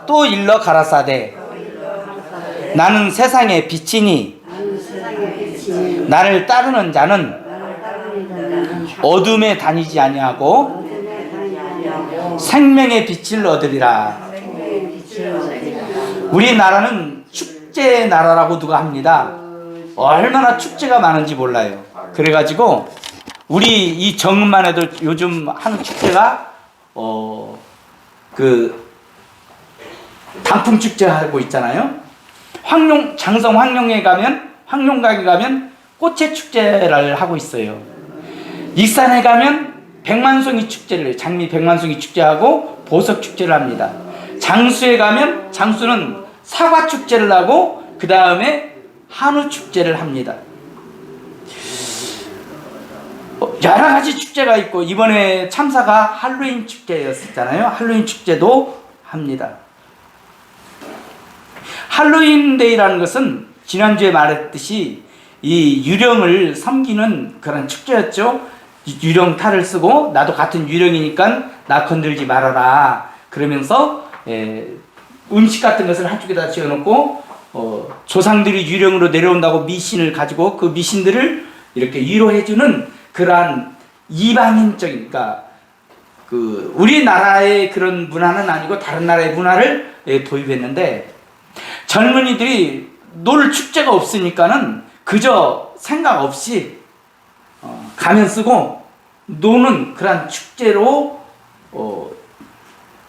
또 일러 가라사대 나는 세상의 빛이니 나를 따르는 자는 어둠에 다니지 아니하고 생명의 빛을 얻으리라. 우리나라는 축제의 나라라고 누가 합니다. 얼마나 축제가 많은지 몰라요. 그래가지고 우리 이 정읍만 해도 요즘 하는 축제가 그 단풍 축제 하고 있잖아요. 장성 황룡에 가면, 황룡각에 가면 꽃의 축제를 하고 있어요. 익산에 가면 백만송이 축제를, 장미 백만송이 축제하고 보석 축제를 합니다. 장수에 가면 장수는 사과 축제를 하고 그 다음에 한우 축제를 합니다. 여러 가지 축제가 있고 이번에 참사가 할로윈 축제였었잖아요. 할로윈 축제도 합니다. 할로윈데이라는 것은 지난주에 말했듯이 이 유령을 섬기는 그런 축제였죠. 유령 탈을 쓰고 나도 같은 유령이니까 나 건들지 말아라 그러면서 음식 같은 것을 한쪽에다 지어놓고 조상들이 유령으로 내려온다고 미신을 가지고 그 미신들을 이렇게 위로해주는 그러한 이방인적인, 그러니까 그 우리나라의 그런 문화는 아니고 다른 나라의 문화를 도입했는데 젊은이들이 놀 축제가 없으니까는 그저 생각 없이 가면 쓰고 노는 그런 축제로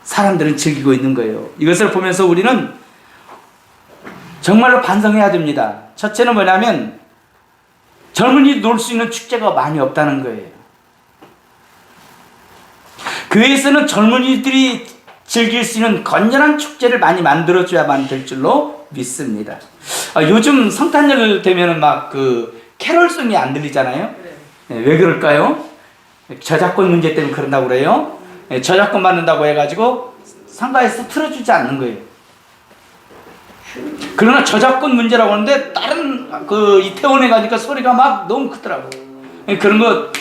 사람들은 즐기고 있는 거예요. 이것을 보면서 우리는 정말로 반성해야 됩니다. 첫째는 뭐냐면 젊은이 놀 수 있는 축제가 많이 없다는 거예요. 교회에서는 젊은이들이 즐길 수 있는 건전한 축제를 많이 만들어줘야만 될 줄로 믿습니다. 요즘 성탄절 되면은 막 그 캐롤송이 안 들리잖아요. 왜 그럴까요? 저작권 문제 때문에 그런다고 그래요. 저작권 받는다고 해가지고 상가에서 틀어주지 않는 거예요. 그러나 저작권 문제라고 하는데 다른 그 이태원에 가니까 소리가 막 너무 크더라고. 그런 거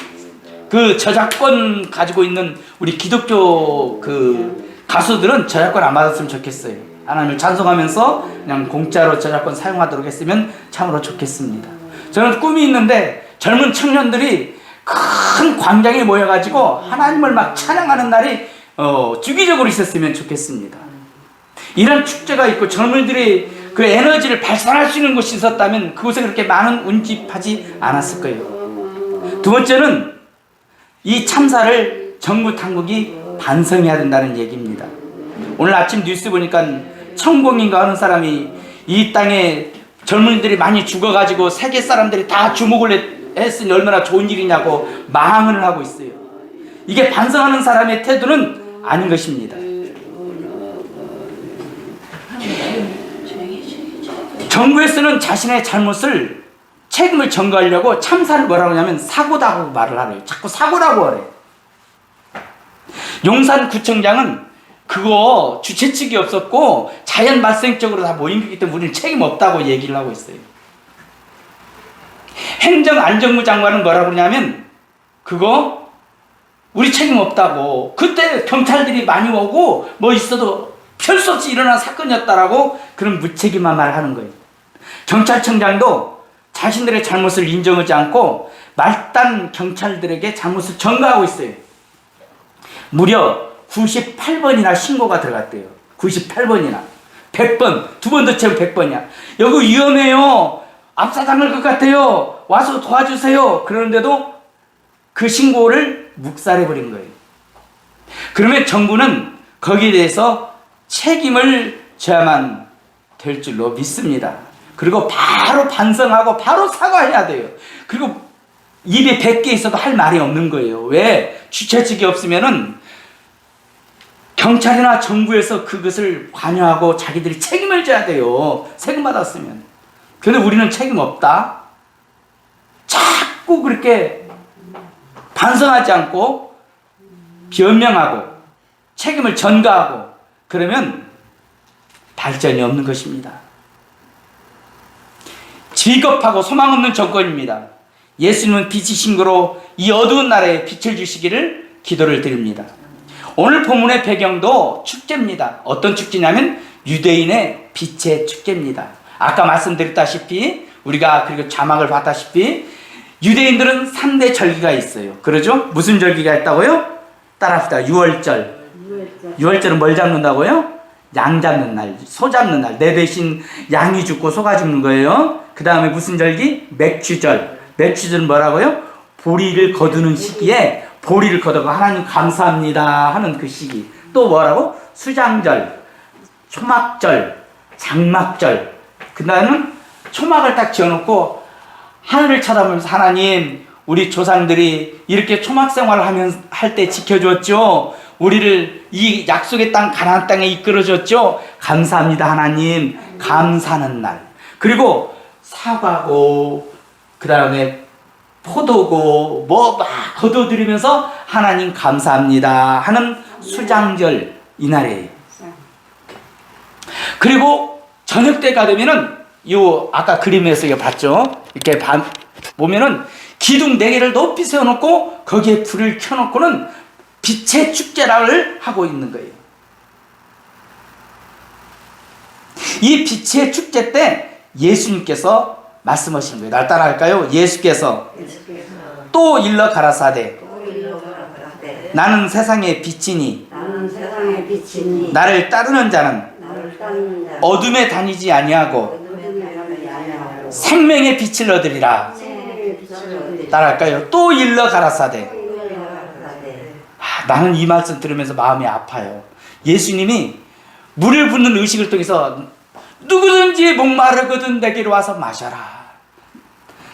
그 저작권 가지고 있는 우리 기독교 그 가수들은 저작권 안 받았으면 좋겠어요. 하나님을 찬송하면서 그냥 공짜로 저작권 사용하도록 했으면 참으로 좋겠습니다. 저는 꿈이 있는데 젊은 청년들이 큰 광장에 모여가지고 하나님을 막 찬양하는 날이 주기적으로 있었으면 좋겠습니다. 이런 축제가 있고 젊은이들이 그 에너지를 발산할 수 있는 곳이 있었다면 그곳에 그렇게 많은 운집하지 않았을 거예요. 두 번째는 이 참사를 정부 당국이 반성해야 된다는 얘기입니다. 오늘 아침 뉴스 보니까 천공인가 하는 사람이 이 땅에 젊은이들이 많이 죽어가지고 세계 사람들이 다 주목을 했으니 얼마나 좋은 일이냐고 망언을 하고 있어요. 이게 반성하는 사람의 태도는 아닌 것입니다. 정부에서는 자신의 잘못을 책임을 전가하려고 참사를 뭐라고 하냐면 사고다고 말을 하래요. 자꾸 사고라고 하래요. 용산구청장은 그거 주최 측이 없었고 자연 발생적으로 다 모인 거기 때문에 우리는 책임 없다고 얘기를 하고 있어요. 행정안전부 장관은 뭐라고 그러냐면 그거 우리 책임 없다고, 그때 경찰들이 많이 오고 뭐 있어도 별 수 없이 일어난 사건이었다라고 그런 무책임한 말을 하는 거예요. 경찰청장도 자신들의 잘못을 인정하지 않고 말단 경찰들에게 잘못을 전가하고 있어요. 무려 98번이나 신고가 들어갔대요. 98번이나 100번, 두 번 더 채우면 100번이야. 여기 위험해요, 압사당할 것 같아요, 와서 도와주세요. 그러는데도 그 신고를 묵살해버린 거예요. 그러면 정부는 거기에 대해서 책임을 져야만 될 줄로 믿습니다. 그리고 바로 반성하고 바로 사과해야 돼요. 그리고 입에 100개 있어도 할 말이 없는 거예요. 왜? 주최 측이 없으면은 경찰이나 정부에서 그것을 관여하고 자기들이 책임을 져야 돼요. 세금 받았으면. 그런데 우리는 책임 없다. 자꾸 그렇게 반성하지 않고 변명하고 책임을 전가하고 그러면 발전이 없는 것입니다. 비겁하고 소망 없는 정권입니다. 예수님은 빛이신 거로 이 어두운 나라에 빛을 주시기를 기도를 드립니다. 오늘 본문의 배경도 축제입니다. 어떤 축제냐면 유대인의 빛의 축제입니다. 아까 말씀드렸다시피 우리가 그리고 자막을 봤다시피 유대인들은 3대 절기가 있어요. 그러죠? 무슨 절기가 있다고요? 따라합시다. 유월절. 유월절은 뭘 잡는다고요? 양 잡는 날, 소 잡는 날. 내 대신 양이 죽고 소가 죽는 거예요. 그 다음에 무슨 절기? 맥주절. 맥주절은 뭐라고요? 보리를 거두는 시기에 보리를 거두고 하나님 감사합니다 하는 그 시기. 또 뭐라고? 수장절, 초막절, 장막절. 그 다음은 초막을 딱 지어놓고 하늘을 쳐다보면서 하나님 우리 조상들이 이렇게 초막 생활을 할 때 지켜줬죠. 우리를 이 약속의 땅 가나안 땅에 이끌어줬죠. 감사합니다 하나님. 감사하는 날. 그리고 사과고 그 다음에 포도고 뭐 막 거둬들이면서 하나님 감사합니다 하는 수장절 이날이에요. 그리고 저녁 때가 되면은 요 아까 그림에서 이거 봤죠? 이렇게 보면은 기둥 4개를 높이 세워놓고 거기에 불을 켜놓고는 빛의 축제를 하고 있는 거예요. 이 빛의 축제 때 예수님께서 말씀하신 거예요. 날 따라할까요? 예수께서 또 일러 가라사대 나는 세상의 빛이니 나를 따르는 자는 어둠에 다니지 아니하고 생명의 빛을 얻으리라. 따라할까요? 또 일러 가라사대. 나는 이 말씀 들으면서 마음이 아파요. 예수님이 물을 붓는 의식을 통해서 누구든지 목마르거든 내게로 와서 마셔라.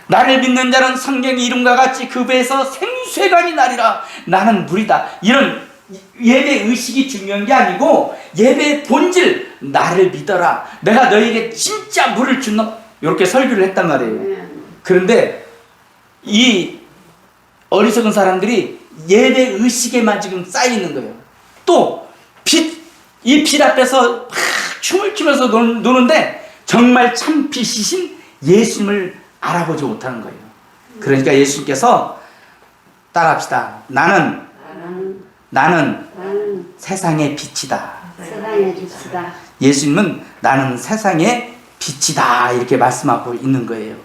나를 믿는 자는 성경의 이름과 같이 그 배에서 생수의강이 나리라. 나는 물이다. 이런 예배 의식이 중요한 게 아니고 예배의 본질, 나를 믿어라. 내가 너에게 진짜 물을 준다. 이렇게 설교를 했단 말이에요. 그런데 이 어리석은 사람들이 예배 의식에만 지금 쌓이는 거예요. 또 이 빛 앞에서 막 춤을 추면서 노는데 정말 참 빛이신 예수님을 알아보지 못하는 거예요. 그러니까 예수님께서 따라합시다. 나는 세상의 빛이다. 예수님은 나는 세상의 빛이다 이렇게 말씀하고 있는 거예요.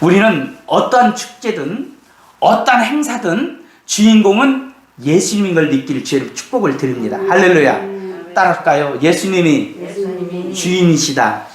우리는 어떠한 축제든 어떠한 행사든 주인공은 예수님인 걸 느낄 축복을 드립니다. 할렐루야. 따라할까요? 예수님이 주인이시다.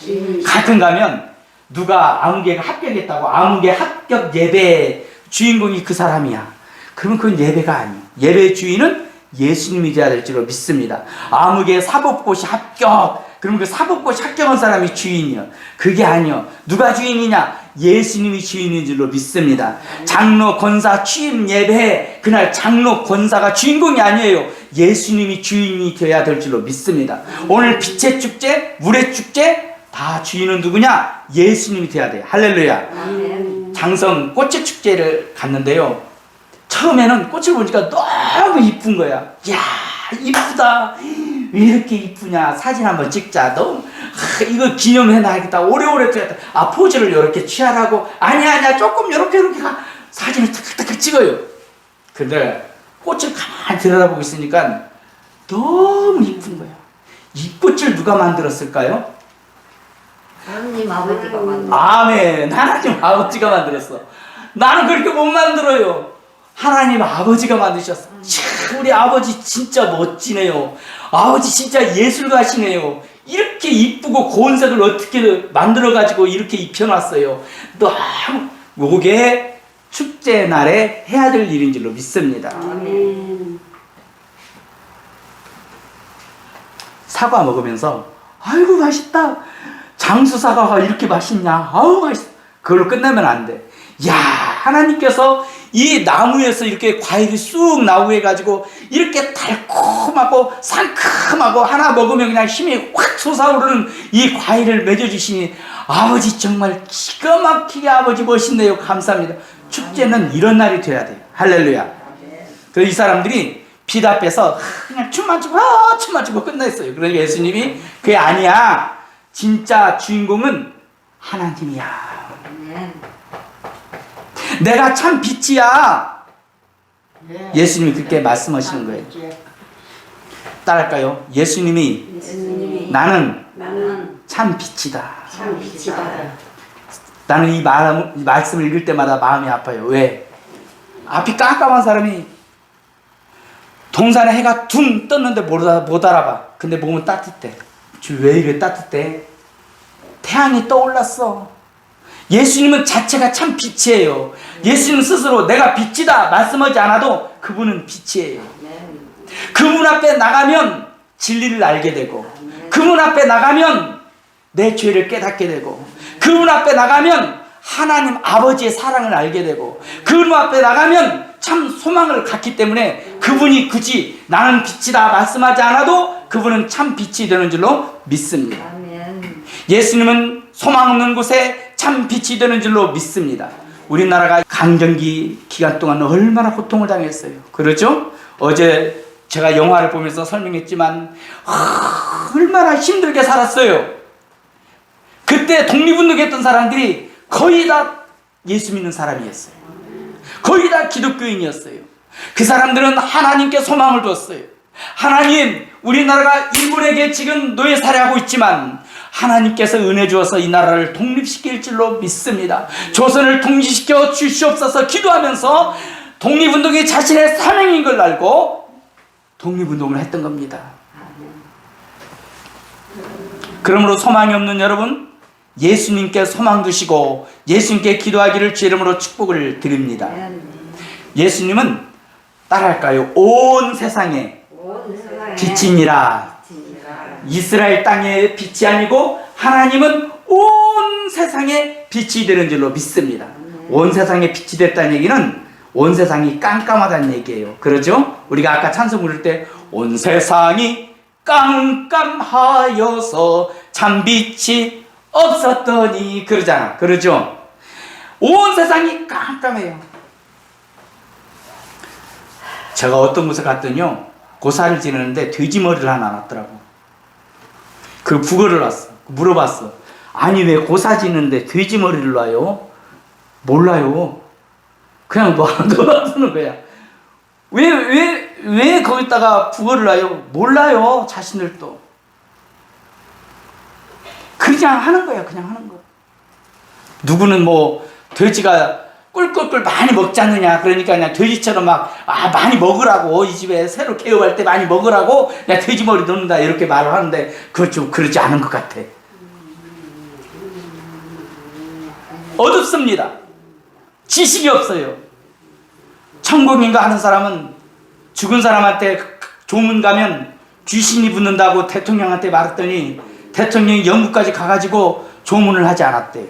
같은 가면 누가 아무개가 합격했다고 아무개 합격 예배 주인공이 그 사람이야. 그러면 그건 예배가 아니에요. 예배의 주인은 예수님이 되어야 될 줄로 믿습니다. 아무개 사법고시 합격. 그러면 그 사법고시 합격한 사람이 주인이요. 그게 아니요. 누가 주인이냐? 예수님이 주인인 줄로 믿습니다. 장로 권사 취임 예배 그날 장로 권사가 주인공이 아니에요. 예수님이 주인이 되어야 될 줄로 믿습니다. 오늘 빛의 축제, 물의 축제 다 주인은 누구냐? 예수님이 되어야 돼요. 할렐루야. 장성 꽃의 축제를 갔는데요. 처음에는 꽃을 보니까 너무 이쁜 거야. 야, 이쁘다. 왜 이렇게 이쁘냐? 사진 한번 찍자. 너무 이거 기념해놔야겠다. 오래오래 돼야겠다. 포즈를 이렇게 취하라고. 아니야 조금 이렇게 가. 사진을 탁탁탁 찍어요. 근데 꽃을 가만히 들여다보고 있으니까 너무 이쁜 거야. 이 꽃을 누가 만들었을까요? 하나님 아버지가 만들었어. 아멘. 하나님 아버지가 만들었어. 나는 그렇게 못 만들어요. 하나님 아버지가 만드셨어. 참, 우리 아버지 진짜 멋지네요. 아버지 진짜 예술가시네요. 이렇게 이쁘고 고운 색을 어떻게 만들어가지고 이렇게 입혀놨어요. 너무 요게 축제 날에 해야 될 일인 줄로 믿습니다. 아멘. 사과 먹으면서 아이고 맛있다. 장수 사과가 이렇게 맛있냐. 아우 맛있어. 그걸로 끝나면 안 돼. 야, 하나님께서 이 나무에서 이렇게 과일이 쑥 나오게 해가지고 이렇게 달콤하고 상큼하고 하나 먹으면 그냥 힘이 확 솟아오르는 이 과일을 맺어주시니 아버지 정말 기가 막히게 아버지 멋있네요. 감사합니다. 축제는 이런 날이 돼야 돼요. 할렐루야. 그래서 이 사람들이 빛 앞에서 그냥 춤만 추고 춤만 추고 끝냈어요. 그러니까 예수님이 그게 아니야. 진짜 주인공은 하나님이야. 내가 참 빛이야. 예수님이 그렇게 말씀하시는 거예요. 따라할까요? 예수님이 예수님이 나는 나는 참 빛이다. 참 빛이다. 나는 이 말씀을 읽을 때마다 마음이 아파요. 왜? 앞이 깜깜한 사람이 동산에 해가 둥 떴는데 못 알아봐. 근데 몸은 따뜻해. 주 왜 이래 따뜻해? 태양이 떠올랐어. 예수님은 자체가 참 빛이에요. 예수님 스스로 내가 빛이다 말씀하지 않아도 그분은 빛이에요. 그분 앞에 나가면 진리를 알게 되고, 그분 앞에 나가면 내 죄를 깨닫게 되고, 그분 앞에 나가면 하나님 아버지의 사랑을 알게 되고, 그분 앞에 나가면 참 소망을 갖기 때문에 그분이 굳이 나는 빛이다 말씀하지 않아도 그분은 참 빛이 되는 줄로 믿습니다. 아멘. 예수님은 소망 없는 곳에 참 빛이 되는 줄로 믿습니다. 우리나라가 강점기 기간 동안 얼마나 고통을 당했어요. 그렇죠? 어제 제가 영화를 보면서 설명했지만 얼마나 힘들게 살았어요. 그때 독립운동했던 사람들이 거의 다 예수 믿는 사람이었어요. 거의 다 기독교인이었어요. 그 사람들은 하나님께 소망을 뒀어요. 하나님, 우리나라가 일본에게 지금 노예 살해하고 있지만 하나님께서 은혜 주어서 이 나라를 독립시킬 줄로 믿습니다. 조선을 통치시켜 주시옵소서 기도하면서 독립운동이 자신의 사명인 걸 알고 독립운동을 했던 겁니다. 그러므로 소망이 없는 여러분, 예수님께 소망 두시고 예수님께 기도하기를 주 이름으로 축복을 드립니다. 예수님은 따라할까요? 온 세상에 빛이니라. 이스라엘 땅의 빛이 아니고 하나님은 온 세상에 빛이 되는 줄로 믿습니다. 온 세상에 빛이 됐다는 얘기는 온 세상이 깜깜하다는 얘기예요. 그러죠? 우리가 아까 찬송 부를 때 온 세상이 깜깜하여서 참 빛이 없었더니 그러잖아. 그러죠? 온 세상이 깜깜해요. 제가 어떤 곳에 갔더니요, 고사를 지내는데 돼지머리를 하나 놨더라고. 그 부거를 놨어. 물어봤어. 아니 왜 고사 지는데 돼지머리를 놔요? 몰라요. 그냥 놔두는 거야. 왜 거기다가 부거를 놔요? 몰라요. 자신들도. 그냥 하는 거야. 그냥 하는 거. 누구는 뭐 돼지가 꿀꿀꿀 많이 먹지 않느냐. 그러니까 그냥 돼지처럼 막 많이 먹으라고, 이 집에 새로 개업할 때 많이 먹으라고 그냥 돼지머리 넣는다 이렇게 말을 하는데 그건 좀 그러지 않은 것 같아. 어둡습니다. 지식이 없어요. 천국인가 하는 사람은 죽은 사람한테 조문 가면 귀신이 붙는다고 대통령한테 말했더니 대통령이 영국까지 가가지고 조문을 하지 않았대요.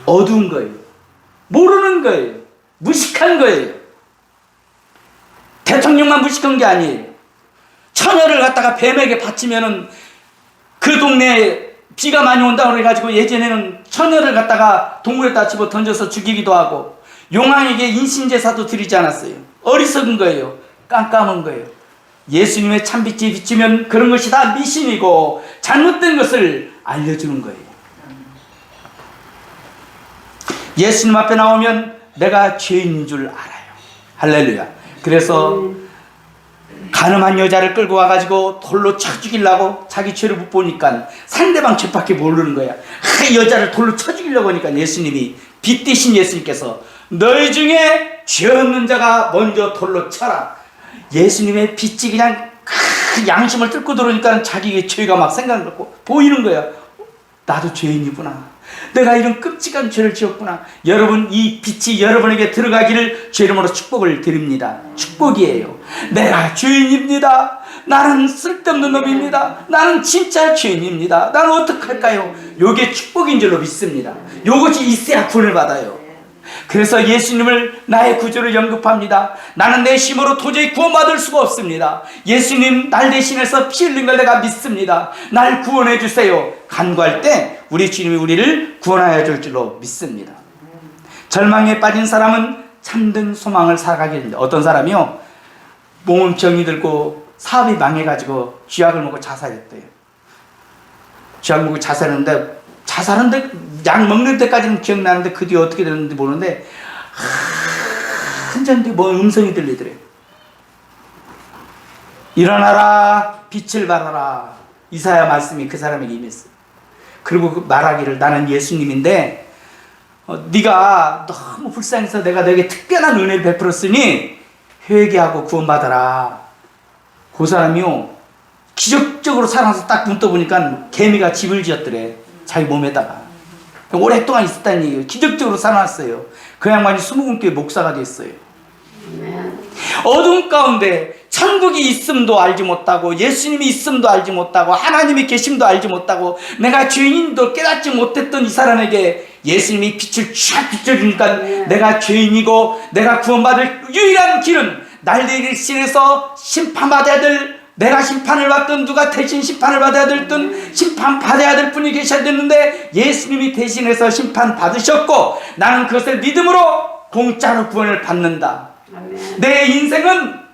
어두운 거예요. 모르는 거예요. 무식한 거예요. 대통령만 무식한 게 아니에요. 처녀를 갖다가 뱀에게 바치면은 그 동네에 비가 많이 온다고 그래가지고 예전에는 처녀를 갖다가 동물에다 집어 던져서 죽이기도 하고 용왕에게 인신제사도 드리지 않았어요. 어리석은 거예요. 깜깜한 거예요. 예수님의 참빛이 비치면 그런 것이 다 미신이고 잘못된 것을 알려주는 거예요. 예수님 앞에 나오면 내가 죄인인 줄 알아요. 할렐루야. 그래서 가늠한 여자를 끌고 와가지고 돌로 쳐 죽이려고 자기 죄를 못 보니까 상대방 죄밖에 모르는 거야. 그 여자를 돌로 쳐 죽이려고 하니까 예수님이 빛 대신 예수님께서 너희 중에 죄 없는 자가 먼저 돌로 쳐라. 예수님의 빛이 그냥 양심을 뚫고 들어오니까 자기의 죄가 막 생각나고 보이는 거야. 나도 죄인이구나. 내가 이런 끔찍한 죄를 지었구나. 여러분, 이 빛이 여러분에게 들어가기를 주 이름으로 축복을 드립니다. 축복이에요. 내가 죄인입니다. 나는 쓸데없는 놈입니다. 나는 진짜 죄인입니다. 나는 어떡할까요? 요게 축복인 줄로 믿습니다. 요것이 있어야 구원을 받아요. 그래서 예수님을 나의 구주로 영접합니다. 나는 내 힘으로 도저히 구원받을 수가 없습니다. 예수님 날 대신해서 피 흘린 걸 내가 믿습니다. 날 구원해 주세요. 간구할 때 우리 주님이 우리를 구원하여 줄 줄로 믿습니다. 절망에 빠진 사람은 참된 소망을 살아가게 됩니다. 어떤 사람이요, 몸은 병이 들고 사업이 망해가지고 쥐약을 먹고 자살했대요. 쥐약 먹고 자살했는데 약 먹는 데까지는 기억나는데 그 뒤에 어떻게 됐는지 모르는데 앉았는데 뭐 음성이 들리더래. 일어나라, 빛을 발하라. 이사야 말씀이 그 사람에게 임했어요. 그리고 그 말하기를, 나는 예수님인데 네가 너무 불쌍해서 내가 너에게 특별한 은혜를 베풀었으니 회개하고 구원받아라. 그 사람이요, 기적적으로 살아나서 딱 눈 떠보니까 개미가 집을 지었더래, 자기 몸에다가. 오랫동안 있었다는 얘기예요. 기적적으로 살아났어요. 그 양반이 수목원교회 목사가 됐어요. 어둠 가운데 천국이 있음도 알지 못하고, 예수님이 있음도 알지 못하고, 하나님이 계심도 알지 못하고, 내가 죄인도 깨닫지 못했던 이 사람에게 예수님이 빛을 쫙 비춰주니까 내가 죄인이고 내가 구원받을 유일한 길은 날 대신해서 심판받아야 될, 내가 심판을 받든 누가 대신 심판을 받아야 될든 심판받아야 될 분이 계셔야 되는데 예수님이 대신해서 심판받으셨고 나는 그것을 믿음으로 공짜로 구원을 받는다. 내 인생은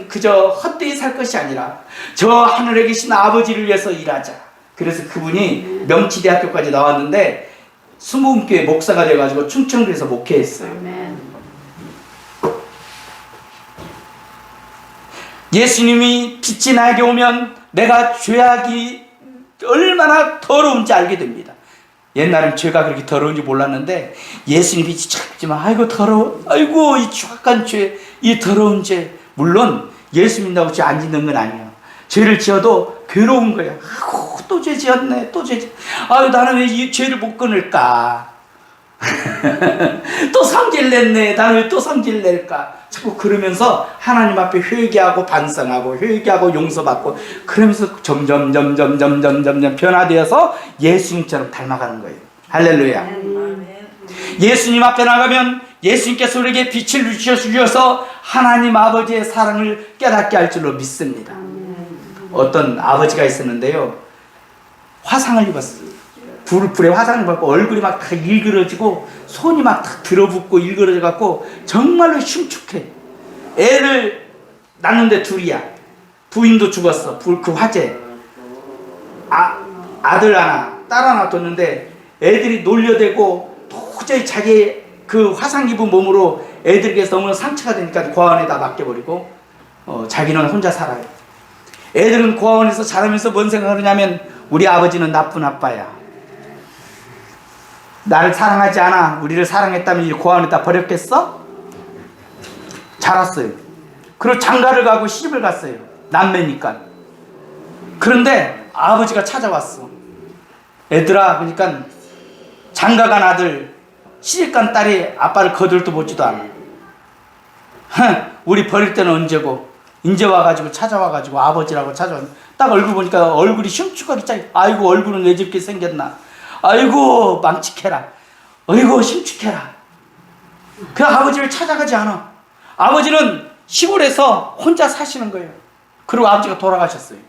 그저 헛되이 살 것이 아니라 저 하늘에 계신 아버지를 위해서 일하자. 그래서 그분이 명치대학교까지 나왔는데 수목교회 목사가 돼가지고 충청도에서 목회했어요. 예수님이 빛이 나에게 오면 내가 죄악이 얼마나 더러운지 알게 됩니다. 옛날엔 죄가 그렇게 더러운지 몰랐는데 예수님 빛이 찾지만 아이고 더러워, 아이고 이 추악한 죄, 이 더러운 죄. 물론 예수 믿는다고 죄 안 짓는 건 아니에요. 죄를 지어도 괴로운 거야. 아이고 또 죄 지었네, 또 죄. 아유 나는 왜 이 죄를 못 끊을까? 또 성질 냈네, 나는 왜 또 성질 낼까? 자꾸 그러면서 하나님 앞에 회개하고 반성하고 회개하고 용서받고 그러면서 점점 변화되어서 예수님처럼 닮아가는 거예요. 할렐루야. 예수님 앞에 나가면 예수님께서 우리에게 빛을 주셔서 하나님 아버지의 사랑을 깨닫게 할 줄로 믿습니다. 어떤 아버지가 있었는데요, 화상을 입었어요. 불에 화상을 입었고 얼굴이 막 다 일그러지고 손이 막 다 들어붙고 일그러져 갖고 정말로 흉측해. 애를 낳는데 둘이야. 부인도 죽었어. 그 화재. 아들 하나 딸 하나 뒀는데 애들이 놀려대고 도저히 자기 그 화상 입은 몸으로 애들에게서 너무나 상처가 되니까 고아원에다 맡겨버리고 자기는 혼자 살아요. 애들은 고아원에서 자라면서 뭔 생각을 하냐면 우리 아버지는 나쁜 아빠야, 나를 사랑하지 않아, 우리를 사랑했다면 이 고아원에다 버렸겠어? 자랐어요. 그리고 장가를 가고 시집을 갔어요. 남매니까. 그런데 아버지가 찾아왔어. 애들아, 그러니까 장가간 아들, 시집간 딸이 아빠를 거들떠 보지도 않아. 우리 버릴 때는 언제고 이제 와가지고 찾아와가지고 아버지라고 찾아와. 딱 얼굴 보니까 얼굴이 흉측하게 짜. 아이고 얼굴은 왜 저렇게 생겼나. 아이고 망측해라. 아이고 심측해라. 그 아버지를 찾아가지 않아. 아버지는 시골에서 혼자 사시는 거예요. 그리고 아버지가 돌아가셨어요.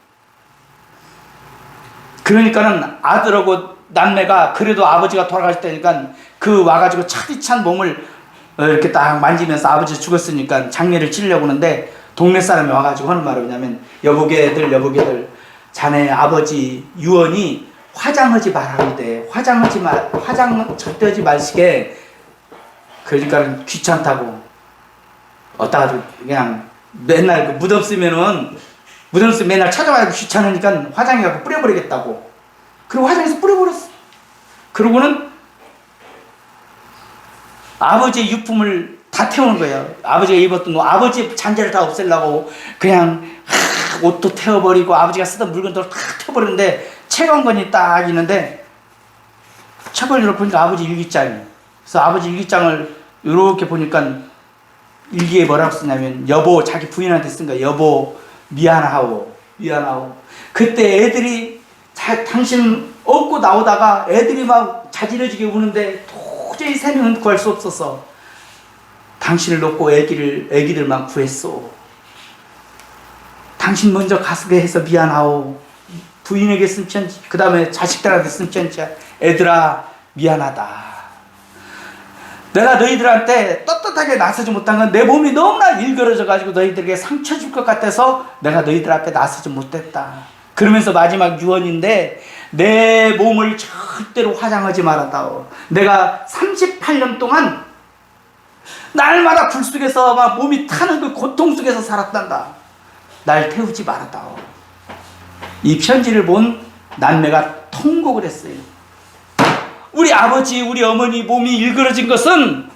그러니까는 아들하고 남매가 그래도 아버지가 돌아가셨다니까 그 와가지고 차디찬 몸을 이렇게 딱 만지면서 아버지 죽었으니까 장례를 치려고 하는데 동네 사람이 와가지고 하는 말이 뭐냐면 여보게들 자네 아버지 유언이 화장하지 말아야 돼. 화장 절대 하지 마시게. 그러니까 귀찮다고 어디다가 그냥 맨날 그 무덤 쓰면 맨날 찾아와야 귀찮으니까 화장해갖고 뿌려버리겠다고. 그리고 화장해서 뿌려버렸어. 그러고는 아버지의 유품을 다 태우는 거예요. 아버지가 입었던 옷, 아버지의 잔재를 다 없애려고 그냥 옷도 태워버리고 아버지가 쓰던 물건도 다 태워버리는데 채광건이 딱 있는데 책을 이렇게 보니까 아버지 일기장이. 그래서 아버지 일기장을 이렇게 보니까 일기에 뭐라고 쓰냐면 여보, 자기 부인한테 쓴 거야. 여보 미안하오. 그때 애들이 당신 업고 나오다가 애들이 막 자지러지게 우는데 도저히 세 명은 구할 수 없어서 당신을 놓고 애기들만 구했소. 당신 먼저 가수게 해서 미안하오. 부인에게 쓴 편지, 그 다음에 자식들한테 쓴 편지야. 애들아 미안하다. 내가 너희들한테 떳떳하게 나서지 못한 건 내 몸이 너무나 일그러져 가지고 너희들에게 상처 줄 것 같아서 내가 너희들 앞에 나서지 못했다. 그러면서 마지막 유언인데 내 몸을 절대로 화장하지 말았다오. 내가 38년 동안 날마다 불 속에서 막 몸이 타는 그 고통 속에서 살았단다. 날 태우지 말아다오. 이 편지를 본 남매가 통곡을 했어요. 우리 아버지, 우리 어머니 몸이 일그러진 것은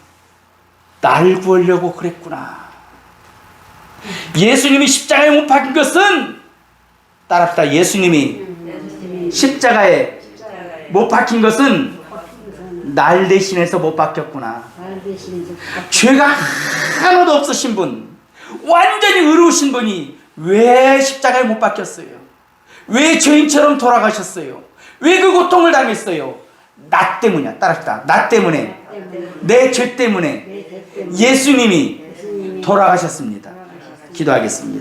날 구하려고 그랬구나. 예수님이 십자가에 못 박힌 것은, 따라합시다. 예수님이 십자가에 못 박힌 것은 날 대신해서 못 박혔구나. 죄가 하나도 없으신 분, 완전히 의로우신 분이 왜 십자가에 못 박혔어요? 왜 죄인처럼 돌아가셨어요? 왜 그 고통을 당했어요? 나 때문이야. 따라합시다. 나 때문에, 내 죄 때문에 예수님이 돌아가셨습니다. 기도하겠습니다.